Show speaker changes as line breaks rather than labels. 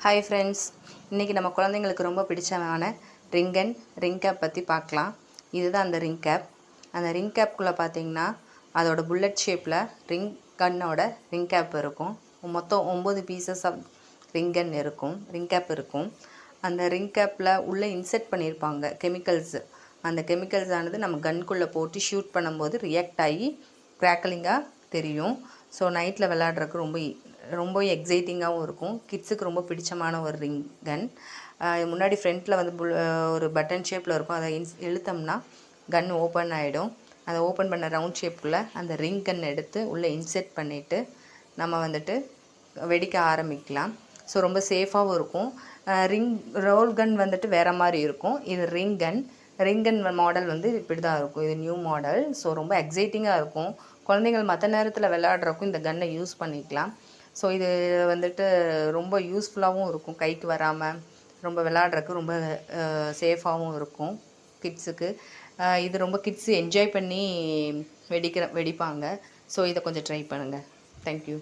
Hi friends, இன்றைக்கி நம்ம குழந்தைங்களுக்கு ரொம்ப பிடிச்சமான ரிங் கேப் பற்றி பார்க்கலாம். இதுதான் அந்த ரிங் கேப். அந்த ரிங் கேப்குள்ளே பார்த்தீங்கன்னா அதோட புல்லட் ஷேப்பில் ரிங் கன்னோட ரிங் கேப் இருக்கும். மொத்தம் 9 பீசஸ் ஆஃப் ரிங் கேப் இருக்கும். அந்த ரிங் கேப்பில் உள்ளே இன்செர்ட் பண்ணியிருப்பாங்க கெமிக்கல்ஸு. அந்த கெமிக்கல்ஸ் ஆனது நம்ம கன்குள்ளே போட்டு ஷூட் பண்ணும்போது ரியாக்ட் ஆகி க்ராக்கலிங்காக தெரியும். ஸோ நைட்டில் விளையாடுறதுக்கு ரொம்ப எக்ஸைட்டிங்காகவும் இருக்கும். கிட்ஸுக்கு ரொம்ப பிடிச்சமான ஒரு ரிங் கன். முன்னாடி ஃப்ரண்ட்டில் வந்து ஒரு பட்டன் ஷேப்பில் இருக்கும். அதை இழுத்தோம்னா கன் ஓப்பன் ஆகிடும். அதை ஓப்பன் பண்ண ரவுண்ட் ஷேப்புக்குள்ளே அந்த ரிங் கன் எடுத்து உள்ளே இன்செர்ட் பண்ணிவிட்டு நம்ம வந்துட்டு வெடிக்க ஆரம்பிக்கலாம். ஸோ ரொம்ப சேஃபாகவும் இருக்கும். ரோல் கன் வந்துட்டு வேறு மாதிரி இருக்கும். இது ரிங் கன் மாடல் வந்து இப்படி தான் இருக்கும். இது நியூ மாடல். ஸோ ரொம்ப எக்ஸைட்டிங்காக இருக்கும். குழந்தைகள் மற்ற நேரத்தில் விளையாடுறக்கும் இந்த கன்னை யூஸ் பண்ணிக்கலாம். ஸோ இது வந்துட்டு ரொம்ப யூஸ்ஃபுல்லாகவும் இருக்கும். கைக்கு வராமல் ரொம்ப விளையாடுறதுக்கு ரொம்ப சேஃபாகவும் இருக்கும் கிட்ஸுக்கு. இது ரொம்ப கிட்ஸு என்ஜாய் பண்ணி வெடிப்பாங்க. ஸோ இதை கொஞ்சம் ட்ரை பண்ணுங்கள். தேங்க்யூ.